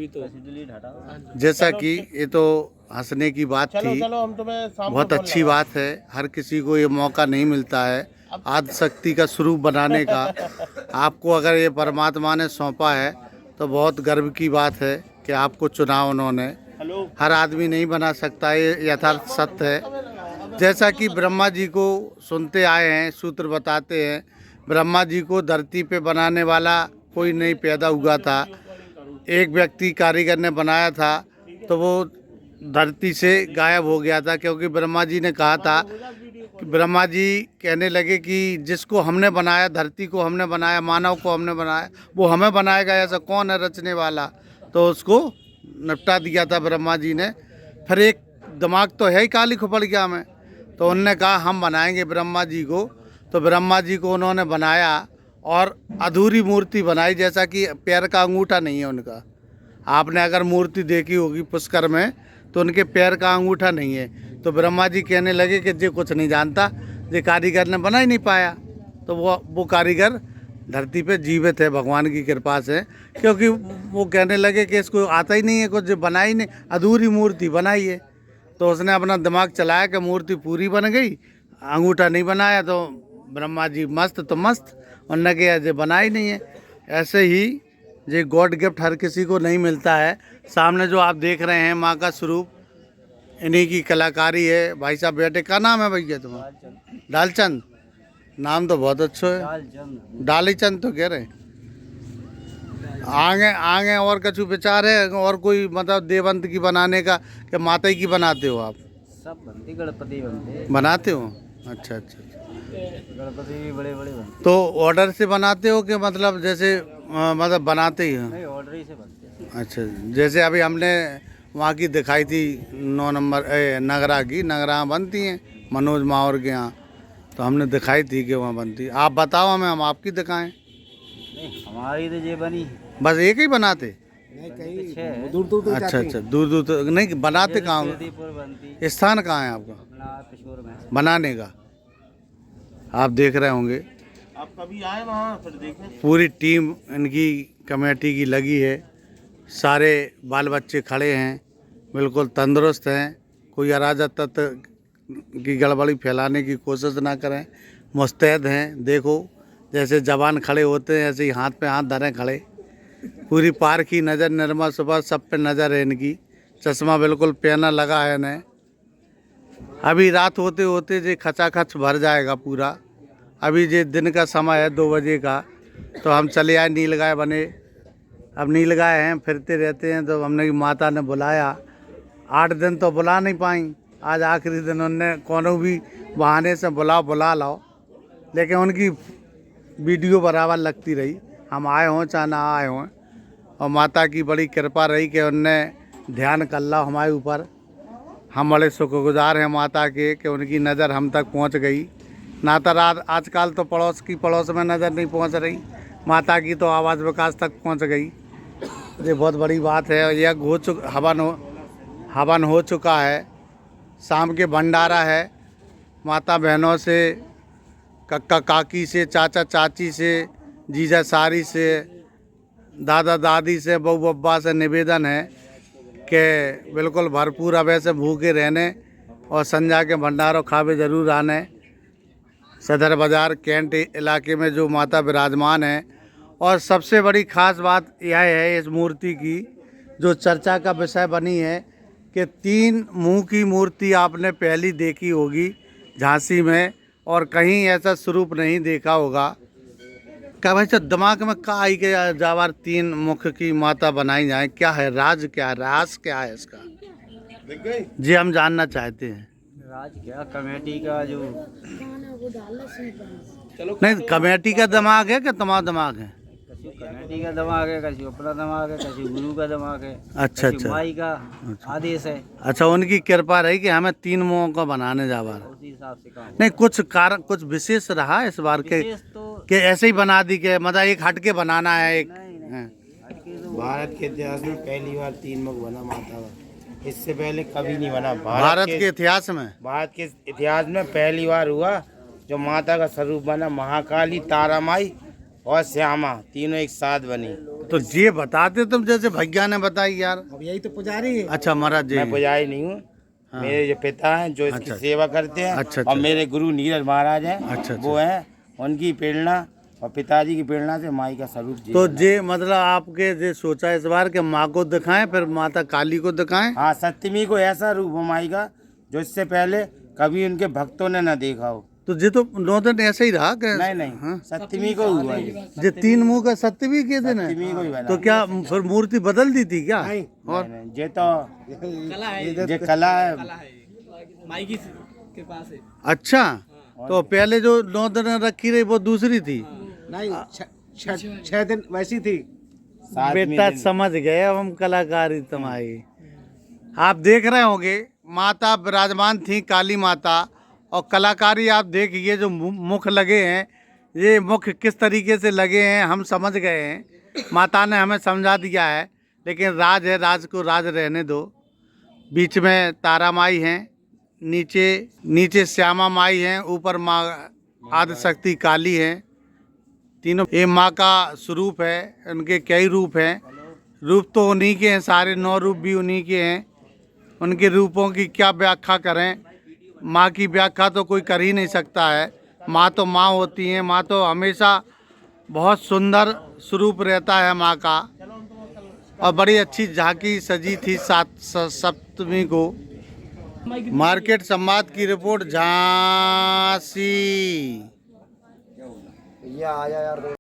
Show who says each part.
Speaker 1: भी तो
Speaker 2: जैसा कि ये तो हंसने की बात थी, बहुत अच्छी बात है। हर किसी को ये मौका नहीं मिलता है आदि शक्ति का स्वरूप बनाने का। आपको अगर ये परमात्मा ने सौंपा है तो बहुत गर्व की बात है कि आपको चुना उन्होंने। हर आदमी नहीं बना सकता, ये यथार्थ सत्य है। जैसा कि ब्रह्मा जी को सुनते आए हैं, सूत्र बताते हैं, ब्रह्मा जी को धरती पे बनाने वाला कोई नहीं पैदा हुआ था। एक व्यक्ति कारीगर ने बनाया था तो वो धरती से गायब हो गया था, क्योंकि ब्रह्मा जी ने कहा था कि ब्रह्मा जी कहने लगे कि जिसको हमने बनाया, धरती को हमने बनाया, मानव को हमने बनाया, वो हमें बनाएगा, ऐसा कौन है रचने वाला। तो उसको निपटा दिया था ब्रह्मा जी ने। फिर एक दिमाग तो है ही काली खुपड़िया में, तो उनने कहा हम बनाएंगे ब्रह्मा जी को। तो ब्रह्मा जी को उन्होंने बनाया और अधूरी मूर्ति बनाई, जैसा कि पैर का अंगूठा नहीं है उनका। आपने अगर मूर्ति देखी होगी पुष्कर में तो उनके पैर का अंगूठा नहीं है। तो ब्रह्मा जी कहने लगे कि ये कुछ नहीं जानता, ये कारीगर ने बना ही नहीं पाया। तो वो कारीगर धरती पे जीवित है भगवान की कृपा से, क्योंकि वो कहने लगे कि इसको आता ही नहीं है कुछ, बना ही नहीं, अधूरी मूर्ति बनाई है। तो उसने अपना दिमाग चलाया कि मूर्ति पूरी बन गई, अंगूठा नहीं बनाया। तो ब्रह्मा जी मस्त तो मस्त, उन्होंने कहा ये बना ही नहीं है। ऐसे ही ये गॉड गिफ्ट हर किसी को नहीं मिलता है। सामने जो आप देख रहे हैं माँ का स्वरूप, इन्हीं की कलाकारी है। भाई साहब बेटे का नाम है भैया तुम्हारा? डालचंद। नाम तो बहुत अच्छा है, डालीचंद तो कह रहे। आगे आगे और कछु विचार है और कोई, मतलब देवंत की बनाने का कि माता की बनाते हो आप?
Speaker 3: सब बनती, गणपति बनते
Speaker 2: बनाते हो। अच्छा अच्छा,
Speaker 3: गणपति भी बड़े बड़े बनते।
Speaker 2: तो ऑर्डर से बनाते हो कि मतलब जैसे मतलब बनाते ही हो?
Speaker 3: नहीं, ऑर्डर ही से बनते।
Speaker 2: अच्छा, जैसे अभी हमने वहाँ की दिखाई थी 9 नंबर नगरा की, नगरा बनती हैं मनोज माहौर के यहाँ, तो हमने दिखाई थी कि वहाँ बनती। आप बताओ हमें, हम आपकी दिखाएं।
Speaker 3: नहीं, हमारी तो ये बनी
Speaker 2: बस एक ही बनाते?
Speaker 3: नहीं, कहीं
Speaker 1: दूर दूर
Speaker 2: अच्छा अच्छा, दूर दूर तो नहीं बनाते। कहाँ
Speaker 3: बनती,
Speaker 2: स्थान कहाँ है आपका
Speaker 3: अपना किशोर में
Speaker 2: बनाने का? आप देख रहे होंगे,
Speaker 1: आप कभी आए वहाँ फिर देखें।
Speaker 2: पूरी टीम इनकी कमेटी की लगी है। सारे बाल बच्चे खड़े हैं, बिल्कुल तंदुरुस्त हैं, कोई अराजक तत्व की गड़बड़ी फैलाने की कोशिश ना करें, मुस्तैद हैं। देखो जैसे जवान खड़े होते हैं ऐसे ही हाथ पे हाथ धरे खड़े। पूरी पार की नज़र, निर्मल सुबह सब पे नज़र है इनकी। चश्मा बिल्कुल पहना लगा है इन्हें। अभी रात होते होते ये खचाखच भर जाएगा पूरा। अभी ये दिन का समय है 2 बजे का, तो हम चले आए नीलगाय बने। अब नीलगाय हैं, फिरते रहते हैं, तो हमने माता ने बुलाया। 8 दिन तो बुला नहीं पाई, आज आखिरी दिन उनने कोनो भी बहाने से बुला लाओ, लेकिन उनकी वीडियो बराबर लगती रही, हम आए हों चाहे ना आए हों। और माता की बड़ी कृपा रही कि उनने ध्यान कर ला हमारे ऊपर। हम बड़े शुक्रगुजार हैं माता के कि उनकी नज़र हम तक पहुंच गई। ना तो आजकल तो पड़ोस में नज़र नहीं पहुंच रही, माता की तो आवाज़ विकास तक पहुंच गई। ये बहुत बड़ी बात है। यज्ञ हो चुका, हवन हो चुका है, शाम के भंडारा है। माता बहनों से, कक्का काकी से, चाचा चाची से, जीजा सारी से, दादा दादी से, बहू बब्बा से निवेदन है कि बिल्कुल भरपूर अब ऐसे भूखे रहने और संध्या के भंडारों खावे ज़रूर आने। सदर बाज़ार कैंट इलाके में जो माता विराजमान है। और सबसे बड़ी खास बात यह है इस मूर्ति की, जो चर्चा का विषय बनी है, कि 3 मुंह की मूर्ति आपने पहली देखी होगी झांसी में, और कहीं ऐसा स्वरूप नहीं देखा होगा। क्या भाई साहब दिमाग में क्या आई कि जावर 3 मुख की माता बनाई जाए? क्या है राज, क्या है राज, क्या है इसका जी, हम जानना चाहते हैं।
Speaker 3: राज क्या, कमेटी का जो
Speaker 2: नहीं, कमेटी का दिमाग है कि तुम्हारा दिमाग है?
Speaker 3: कछु कमेटी का दिमाग है, कछु अपना दिमाग है, कछु गुरु का दिमाग है,
Speaker 2: अच्छा
Speaker 3: कछु
Speaker 2: अच्छा,
Speaker 3: माई का आदेश है।
Speaker 2: अच्छा, उनकी कृपा रही कि हमें 3 मुँहों का बनाने जावा।
Speaker 3: उसी हिसाब से काम।
Speaker 2: नहीं, कुछ कारण, कुछ विशेष रहा इस बार के
Speaker 3: विशेष तो
Speaker 2: कि ऐसे ही बना दी के, मतलब एक हट के बनाना है एक?
Speaker 3: नहीं, हटके तो
Speaker 1: भारत के इतिहास में पहली बार 3 मुख बना माता का, इससे पहले कभी नहीं बना।
Speaker 2: भारत के इतिहास में,
Speaker 1: भारत के इतिहास में पहली बार हुआ जो माता का स्वरूप बना। महाकाली, तारा माई और श्यामा तीनों एक साथ बनी।
Speaker 2: तो ये बताते तुम जैसे भैया ने बताई यार।
Speaker 1: अब यही तो पुजारी है।
Speaker 2: अच्छा महाराज जी।
Speaker 1: मैं पुजारी नहीं हूँ,
Speaker 2: हाँ।
Speaker 1: मेरे जो पिता हैं जो इसकी
Speaker 2: अच्छा।
Speaker 1: सेवा करते हैं।
Speaker 2: अच्छा,
Speaker 1: और
Speaker 2: अच्छा।
Speaker 1: मेरे गुरु नीरज महाराज हैं।
Speaker 2: अच्छा,
Speaker 1: वो हैं, उनकी प्रेरणा और पिताजी की प्रेरणा से माई का स्वरूप जी
Speaker 2: तो
Speaker 1: बना।
Speaker 2: जे मतलब आपके जे सोचा इस बार के माँ को दिखाएं फिर माता काली को दिखाएं।
Speaker 1: हाँ, सप्तमी को ऐसा रूप है माई का जो इससे पहले कभी उनके भक्तों ने न देखा हो।
Speaker 2: तो जे तो 9 दिन ऐसे ही रहा क्या?
Speaker 1: नहीं नहीं,
Speaker 2: हाँ?
Speaker 1: सप्तमी को हुआ ये।
Speaker 2: जे 3 मुंह का सप्तमी के दिन
Speaker 1: सप्तमी को ही
Speaker 2: है
Speaker 1: बना।
Speaker 2: तो क्या फिर मूर्ति बदल दी थी क्या?
Speaker 1: नहीं,
Speaker 2: और
Speaker 1: नहीं, ये तो ये कला है।
Speaker 3: माई की कृपा से।
Speaker 2: अच्छा, तो पहले जो 9 दिन रखी रही वो दूसरी थी।
Speaker 1: नहीं, 6 दिन वैसी थी।
Speaker 2: बेटा समझ गए अब हम कलाकारी तुम्हारी। आप देख रहे होंगे माता विराजमान थी काली माता, और कलाकारी आप देखिए जो मुख लगे हैं, ये मुख किस तरीके से लगे हैं हम समझ गए हैं। माता ने हमें समझा दिया है, लेकिन राज है, राज को राज रहने दो। बीच में तारा माई हैं, नीचे श्यामा माई हैं, ऊपर माँ आदिशक्ति काली हैं। तीनों ये माँ का स्वरूप है। उनके कई रूप हैं, रूप तो उन्हीं के हैं, सारे 9 रूप भी उन्हीं के हैं। उनके रूपों की क्या व्याख्या करें, माँ की व्याख्या तो कोई कर ही नहीं सकता है। माँ तो माँ होती हैं, माँ तो हमेशा बहुत सुंदर स्वरूप रहता है माँ का। और बड़ी अच्छी झांकी सजी थी सप्तमी को। मार्केट संवाद की रिपोर्ट झांसी।
Speaker 1: ये आया यार।